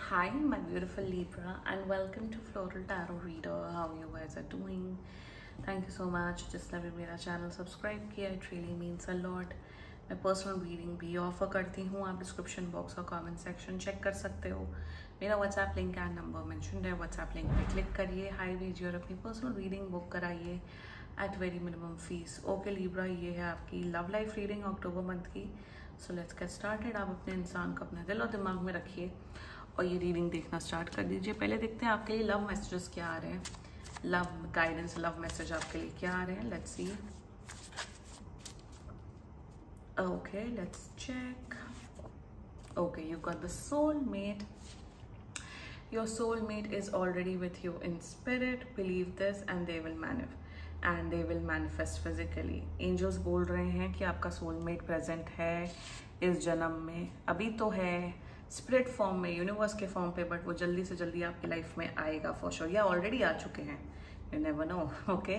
Hi, my beautiful Libra, and welcome to Floral Tarot Reader. How you guys are doing? Thank you so much. जिसने भी मेरा channel subscribe किया, it really means a lot. मैं personal reading भी offer करती हूँ. आप description box और कमेंट सेक्शन चेक कर सकते हो. मेरा WhatsApp link and number mention है. व्हाट्सएप लिंक पे क्लिक करिए, हाई भेजिए और अपनी पर्सनल रीडिंग बुक कराइए at very minimum fees. Okay Libra, ये है आपकी love life reading October month की. So let's get started. आप अपने इंसान को अपने दिल और दिमाग में रखिए और ये रीडिंग देखना स्टार्ट कर दीजिए. पहले देखते हैं आपके लिए लव मैसेजेस क्या आ रहे हैं. लव गाइडेंस, लव मैसेज आपके लिए क्या आ रहे हैं. Let's see. Okay, let's check. Okay, you got the soulmate. Your soulmate is already with you in spirit. Believe this and they will manifest physically. Angels बोल रहे हैं कि आपका soulmate present है इस जन्म में. अभी तो है स्पिरिट फॉर्म में, यूनिवर्स के फॉर्म पे, बट वो जल्दी से जल्दी आपकी लाइफ में आएगा फॉर श्योर, या ऑलरेडी आ चुके हैं. You never know. Okay,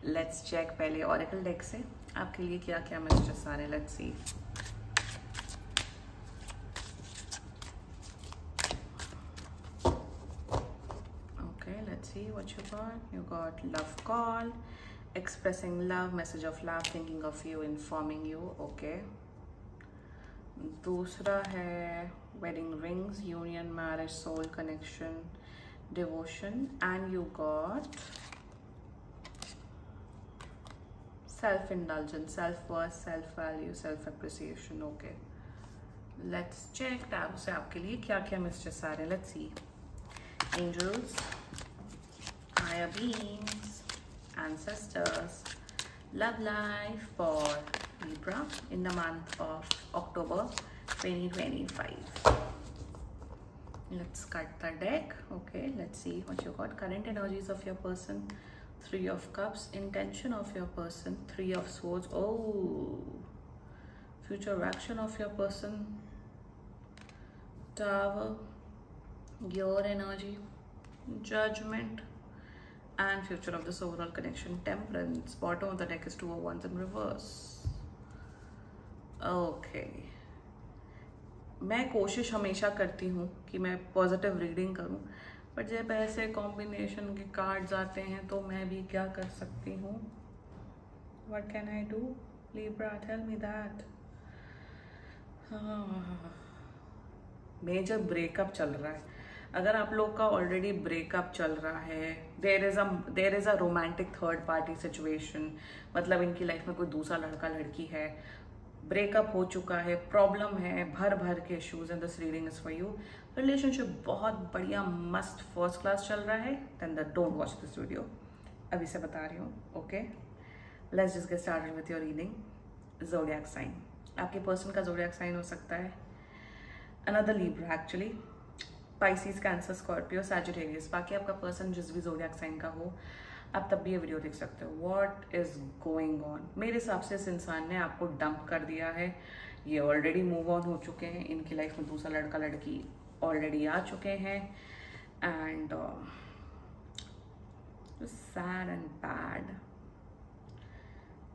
let's check पहले ऑरेकल डेक से आपके लिए क्या क्या मैसेजेस आ रहे हैं. Let's see. Okay, let's see what you got. You got love call, expressing love, message of love, thinking of you, informing you. Okay. दूसरा है wedding rings, union, marriage, soul connection, devotion, and you got self-indulgence, self-worth, self-value, self-appreciation. Okay. Let's check tarot से आपके लिए क्या क्या messages आ रहे हैं. Let's see. Angels, higher beings, ancestors, love life for Libra in the month of October 2025. Let's cut the deck. Okay, let's see what you got. Current energies of your person. 3 of Cups. Intention of your person. 3 of Swords. Oh, future action of your person. Tower. Your energy. Judgment. And future of this overall connection. Temperance. Bottom of the deck is 2 of Wands in reverse. Okay. मैं कोशिश हमेशा करती हूँ कि मैं positive reading करूँ, but जब ऐसे कॉम्बिनेशन के कार्ड्स आते हैं तो मैं भी क्या कर सकती हूँ. What can I do Libra, tell me that. Major breakup चल रहा है. अगर आप लोग का ऑलरेडी ब्रेकअप चल रहा है, there is a romantic third party situation, मतलब इनकी लाइफ में कोई दूसरा लड़का लड़की है, ब्रेकअप हो चुका है, प्रॉब्लम है, भर के issues, and this reading is for you. Relationship बहुत बढ़िया मस्त फर्स्ट क्लास चल रहा है, then don't watch this video. अभी से बता रही हूँ. Okay, let's just get started with your reading. Zodiac sign. आपके पर्सन का ज़ोडिएक साइन हो सकता है another Libra actually, Pisces, Cancer, Scorpio, Sagittarius. बाकी आपका पर्सन जिस भी ज़ोडिएक साइन का हो, आप तब भी ये वीडियो देख सकते हो. What is going on. मेरे हिसाब से इस इंसान ने आपको डंप कर दिया है. ये ऑलरेडी मूव ऑन हो चुके हैं. इनकी लाइफ में दूसरा लड़का लड़की ऑलरेडी आ चुके हैं. And sad and bad.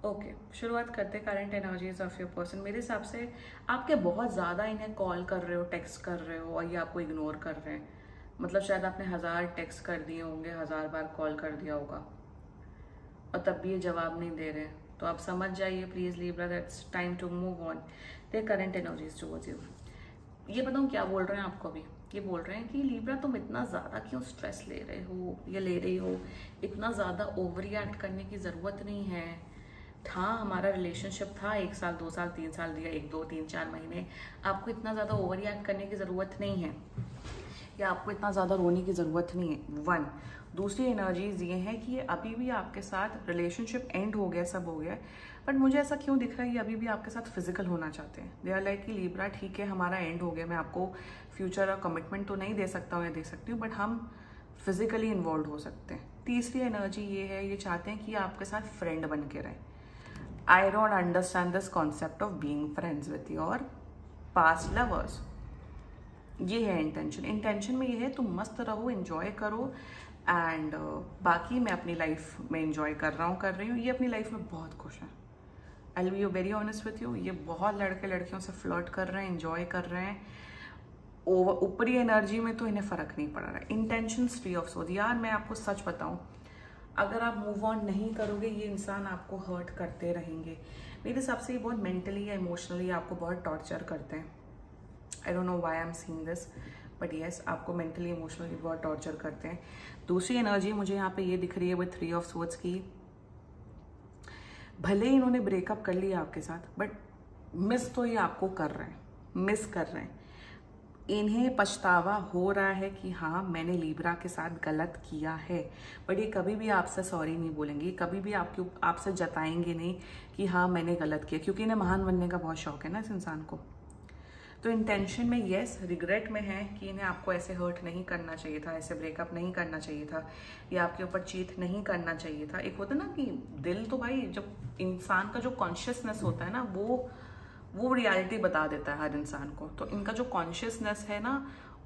Okay, शुरुआत करते current energies of your person. मेरे हिसाब से आपके बहुत ज़्यादा इन्हें कॉल कर रहे हो, टेक्स्ट कर रहे हो, और ये आपको इग्नोर कर रहे हैं. मतलब शायद आपने 1000 टेक्स्ट कर दिए होंगे, 1000 बार कॉल कर दिया होगा, और तब भी ये जवाब नहीं दे रहे. तो आप समझ जाइए please Libra, that's time to move on. The current energies towards you. ये बताऊँ क्या बोल रहे हैं आपको अभी. ये बोल रहे हैं कि लीब्रा तुम इतना ज़्यादा क्यों स्ट्रेस ले रहे हो, ये ले रही हो. इतना ज़्यादा ओवर रिएक्ट करने की ज़रूरत नहीं है. हाँ, हमारा रिलेशनशिप था 1 साल 2 साल 3 साल दिया, 1 2 3 4 महीने. आपको इतना ज़्यादा ओवर रिएक्ट करने की ज़रूरत नहीं है, या आपको इतना ज़्यादा रोने की ज़रूरत नहीं है. 1. दूसरी एनर्जीज ये हैं कि ये अभी भी आपके साथ रिलेशनशिप एंड हो गया, सब हो गया, बट मुझे ऐसा क्यों दिख रहा है ये अभी भी आपके साथ फिजिकल होना चाहते हैं. दे आर लाइक कि लीब्रा ठीक है, हमारा एंड हो गया, मैं आपको फ्यूचर और कमिटमेंट तो नहीं दे सकता हूँ या दे सकती हूँ, बट हम फिजिकली इन्वॉल्व हो सकते हैं. तीसरी एनर्जी ये है, ये चाहते हैं कि आपके साथ फ्रेंड बन के रहें. I don't understand this concept of being friends with your past lovers. ये है इंटेंशन. इंटेंशन में ये है तुम मस्त रहो, एंजॉय करो, एंड बाकी मैं अपनी लाइफ में एंजॉय कर रही हूँ. ये अपनी लाइफ में बहुत खुश है. I be very honest with you. ये बहुत लड़के लड़कियों से फ्लर्ट कर रहे हैं, एंजॉय कर रहे हैं, ऊपरी एनर्जी में तो इन्हें फर्क नहीं पड़ रहा है। इंटेंशंस थ्री ऑफ सोर्ड्स, यार मैं आपको सच बताऊं, अगर आप मूव ऑन नहीं करोगे ये इंसान आपको हर्ट करते रहेंगे। मेरे हिसाब से ये बहुत मेंटली या इमोशनली आपको बहुत टॉर्चर करते हैं। I don't know why I am seeing this, but yes आपको मेंटली इमोशनली बहुत टॉर्चर करते हैं। दूसरी एनर्जी मुझे यहाँ पे ये दिख रही है विद थ्री ऑफ सोर्ड्स की, भले ही इन्होंने ब्रेकअप कर लिया आपके साथ, बट मिस तो ये आपको कर रहे हैं, मिस कर रहे हैं। इन्हें पछतावा हो रहा है कि हाँ मैंने लीब्रा के साथ गलत किया है, बट ये कभी भी आपसे सॉरी नहीं बोलेंगे, कभी भी आपसे जताएंगे नहीं कि हाँ मैंने गलत किया, क्योंकि इन्हें महान बनने का बहुत शौक है ना इस इंसान को। तो इंटेंशन में यस रिग्रेट में है कि इन्हें आपको ऐसे हर्ट नहीं करना चाहिए था, ऐसे ब्रेकअप नहीं करना चाहिए था, या आपके ऊपर चीट नहीं करना चाहिए था। एक होता ना कि दिल तो भाई, जब इंसान का जो कॉन्शियसनेस होता है ना वो रियलिटी बता देता है हर इंसान को। तो इनका जो कॉन्शियसनेस है ना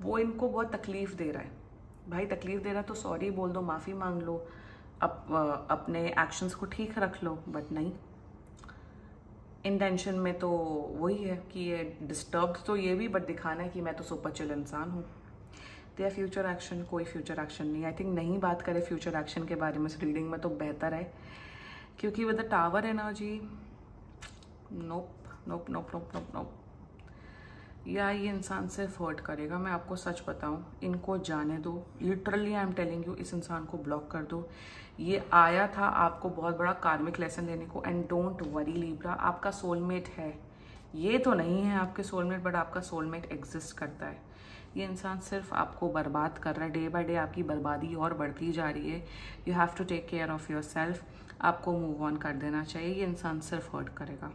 वो इनको बहुत तकलीफ दे रहा है। भाई तकलीफ दे रहा है तो सॉरी बोल दो, माफ़ी मांग लो, अपने एक्शंस को ठीक रख लो, बट नहीं, इंटेंशन में तो वही है कि ये डिस्टर्ब तो ये भी, बट दिखाना है कि मैं तो सुपर चिल इंसान हूँ। तो या फ्यूचर एक्शन, कोई फ्यूचर एक्शन नहीं, आई थिंक नहीं बात करें फ्यूचर एक्शन के बारे में इस रीडिंग में तो बेहतर है, क्योंकि विद द टावर एनर्जी नोप नोप नोप नोप नोप नोप, या ये इंसान सिर्फ हर्ट करेगा। मैं आपको सच बताऊं, इनको जाने दो, literally I am telling you, इस इंसान को ब्लॉक कर दो। ये आया था आपको बहुत बड़ा कार्मिक लेसन देने को, एंड डोंट वरी लीब्रा, आपका सोलमेट है। ये तो नहीं है आपके सोलमेट, बट आपका सोलमेट एग्जिस्ट करता है। ये इंसान सिर्फ आपको बर्बाद कर रहा है, डे बाय डे आपकी बर्बादी और बढ़ती जा रही है। You have to take care of yourself, आपको मूव ऑन कर देना चाहिए। ये इंसान सिर्फ हर्ट करेगा।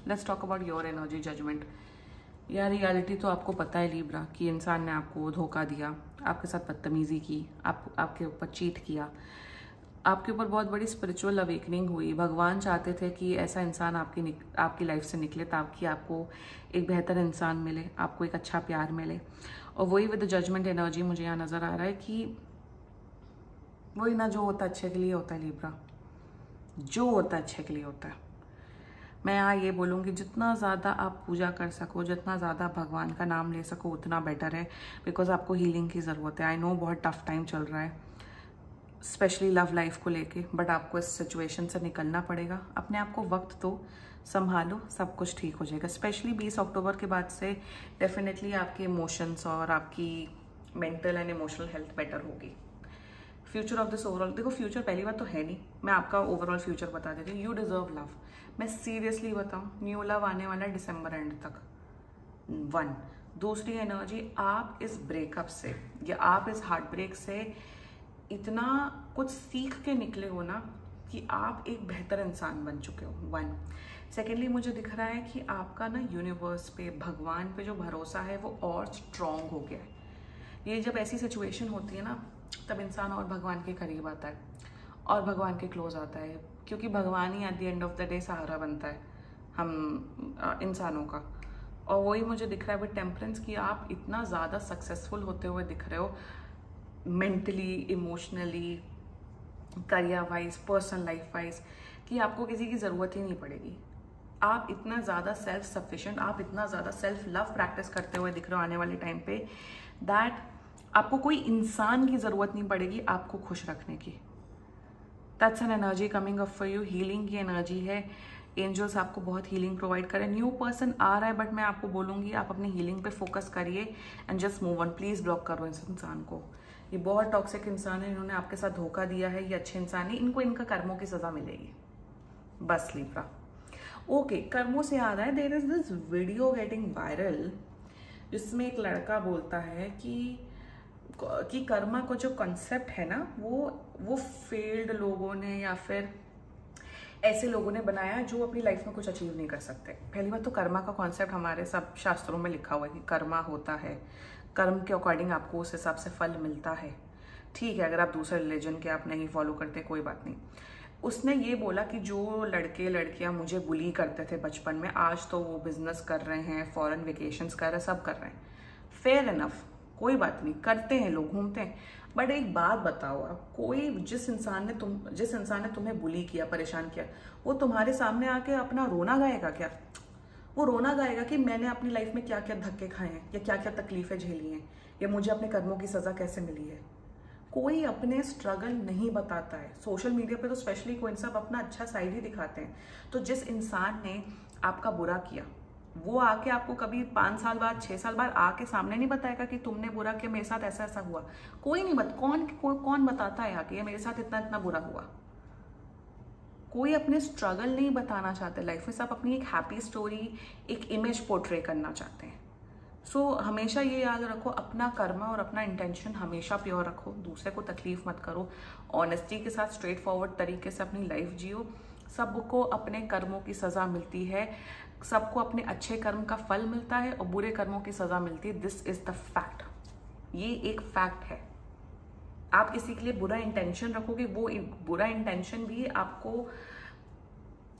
Let's talk about your energy judgment. यार रियलिटी तो आपको पता है लीब्रा कि इंसान ने आपको धोखा दिया, आपके साथ बदतमीजी की, आपके ऊपर चीट किया, आपके ऊपर बहुत बड़ी स्पिरिचुअल अवेकनिंग हुई। भगवान चाहते थे कि ऐसा इंसान आपकी लाइफ से निकले ताकि आपको एक बेहतर इंसान मिले, आपको एक अच्छा प्यार मिले। और वही विद जजमेंट एनर्जी मुझे यहाँ नज़र आ रहा है कि वही ना, जो होता है अच्छे के लिए होता है लीब्रा, जो होता है अच्छे के लिए होता है। मैं यहाँ ये बोलूँगी जितना ज़्यादा आप पूजा कर सको, जितना ज़्यादा भगवान का नाम ले सको उतना बेटर है, बिकॉज आपको हीलिंग की ज़रूरत है। आई नो बहुत टफ टाइम चल रहा है, स्पेशली लव लाइफ को लेके, बट आपको इस सिचुएशन से निकलना पड़ेगा। अपने आप को वक्त दो, संभालो, सब कुछ ठीक हो जाएगा। स्पेशली 20 अक्टूबर के बाद से डेफिनेटली आपके इमोशंस और आपकी mental and emotional health better होगी। फ्यूचर ऑफ दिस ओवरऑल, देखो फ्यूचर पहली बात तो है नहीं, मैं आपका ओवरऑल फ्यूचर बता देती हूँ। यू डिजर्व लव, मैं सीरियसली बताऊँ, न्यू लव आने वाला है दिसंबर एंड तक, 1। दूसरी एनर्जी, आप इस ब्रेकअप से या आप इस हार्ट ब्रेक से इतना कुछ सीख के निकले हो ना कि आप एक बेहतर इंसान बन चुके हो, 1। सेकेंडली मुझे दिख रहा है कि आपका ना यूनिवर्स पे, भगवान पे जो भरोसा है वो और स्ट्रॉन्ग हो गया है। ये जब ऐसी सिचुएशन होती है ना तब इंसान और भगवान के करीब आता है और भगवान के क्लोज आता है, क्योंकि भगवान ही at the end of the day सहारा बनता है हम इंसानों का। और वही मुझे दिख रहा है विद टेम्परेंस कि आप इतना ज़्यादा सक्सेसफुल होते हुए दिख रहे हो, mentally, emotionally, career wise, personal life wise, कि आपको किसी की ज़रूरत ही नहीं पड़ेगी। आप इतना ज़्यादा सेल्फ सफिशिएंट, आप इतना ज़्यादा सेल्फ लव प्रैक्टिस करते हुए दिख रहे हो आने वाले टाइम पे, दैट आपको कोई इंसान की ज़रूरत नहीं पड़ेगी आपको खुश रखने की। That's an energy coming up for you. Healing की एनर्जी है, एंजल्स आपको बहुत हीलिंग प्रोवाइड करें। न्यू पर्सन आ रहा है, बट मैं आपको बोलूँगी आप अपनी हीलिंग पे फोकस करिए and just move on. Please block करो इस इंसान को, ये बहुत टॉक्सिक इंसान है, इन्होंने आपके साथ धोखा दिया है, ये अच्छे इंसान है, इनको इनका कर्मों की सज़ा मिलेगी बस लीब्रा। ओके, कर्मों से आ रहा है, there is this video getting viral जिसमें एक लड़का बोलता है कि कर्मा को जो कॉन्सेप्ट है ना वो फेल्ड लोगों ने या फिर ऐसे लोगों ने बनाया जो अपनी लाइफ में कुछ अचीव नहीं कर सकते। पहली बात तो कर्मा का कॉन्सेप्ट हमारे सब शास्त्रों में लिखा हुआ है कि कर्मा होता है, कर्म के अकॉर्डिंग आपको उस हिसाब से फल मिलता है। ठीक है, अगर आप दूसरे रिलीजन के आप नहीं फॉलो करते कोई बात नहीं। उसने ये बोला कि जो लड़के लड़कियां मुझे बुली करते थे बचपन में, आज तो वो बिजनेस कर रहे हैं, फॉरेन वेकेशंस कर रहे हैं, सब कर रहे हैं। फेयर इनफ, कोई बात नहीं, करते हैं लोग, घूमते हैं। बट एक बात बताओ आप, कोई जिस इंसान ने तुम्हें बुली किया, परेशान किया, वो तुम्हारे सामने आके अपना रोना गाएगा क्या? वो रोना गाएगा कि मैंने अपनी लाइफ में क्या क्या धक्के खाए हैं या क्या क्या तकलीफें झेली हैं या मुझे अपने कर्मों की सज़ा कैसे मिली है। कोई अपने स्ट्रगल नहीं बताता है। सोशल मीडिया पे तो स्पेशली कोई सब अपना अच्छा साइड ही दिखाते हैं। तो जिस इंसान ने आपका बुरा किया वो आके आपको कभी 5 साल बाद 6 साल बाद आके सामने नहीं बताएगा कि तुमने बुरा किया, मेरे साथ ऐसा ऐसा हुआ। कोई नहीं कौन बताता है आके मेरे साथ इतना इतना बुरा हुआ। कोई अपने स्ट्रगल नहीं बताना चाहते लाइफ में, सब अपनी एक हैप्पी स्टोरी, एक इमेज पोर्ट्रे करना चाहते हैं। सो हमेशा ये याद रखो, अपना कर्म और अपना इंटेंशन हमेशा प्योर रखो, दूसरे को तकलीफ मत करो, ऑनेस्टी के साथ स्ट्रेट फॉरवर्ड तरीके से अपनी लाइफ जियो। सबको अपने कर्मों की सज़ा मिलती है, सबको अपने अच्छे कर्म का फल मिलता है और बुरे कर्मों की सज़ा मिलती है। दिस इज द फैक्ट, ये एक फैक्ट है। आप किसी के लिए बुरा इंटेंशन रखोगे, वो बुरा इंटेंशन भी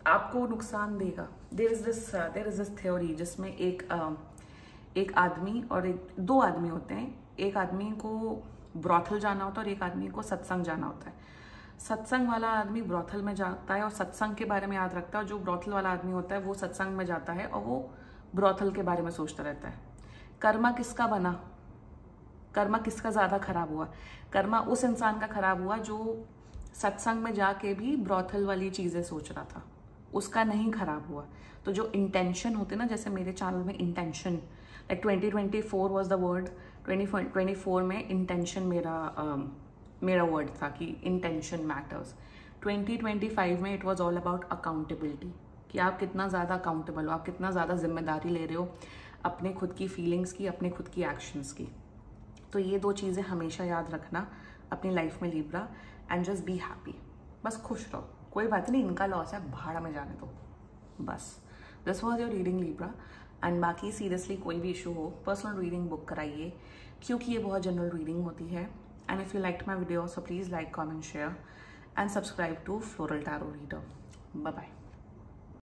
आपको नुकसान देगा। देयर इज दिस थ्योरी जिसमें एक आदमी और दो आदमी होते हैं। एक आदमी को ब्रॉथल जाना होता है और एक आदमी को सत्संग जाना होता है। सत्संग वाला आदमी ब्रॉथल में जाता है और सत्संग के बारे में याद रखता है, और जो ब्रॉथल वाला आदमी होता है वो सत्संग में जाता है और वो ब्रॉथल के बारे में सोचता रहता है। कर्मा किसका बना? कर्मा किसका ज़्यादा खराब हुआ? कर्मा उस इंसान का खराब हुआ जो सत्संग में जाके भी ब्रॉथल वाली चीज़ें सोच रहा था, उसका नहीं खराब हुआ। तो जो इंटेंशन होते ना, जैसे मेरे चैनल में intention, like 2024 was the word, 2024 में इंटेंशन मेरा वर्ड था कि इंटेंशन मैटर्स। 2025 में it was all about accountability, कि आप कितना ज़्यादा अकाउंटेबल हो, आप कितना ज़्यादा जिम्मेदारी ले रहे हो अपने खुद की फीलिंग्स की, अपने खुद की एक्शंस की। तो ये दो चीज़ें हमेशा याद रखना अपनी लाइफ में Libra, and just be happy. बस खुश रहो, कोई बात नहीं, इनका लॉस है, भाड़ में जाने दो बस। This was your reading Libra. And बाकी सीरियसली कोई भी इशू हो, पर्सनल रीडिंग बुक कराइए, क्योंकि ये बहुत जनरल रीडिंग होती है। And if you like my video, so please like, comment, share and subscribe to floral tarot reader. Bye bye.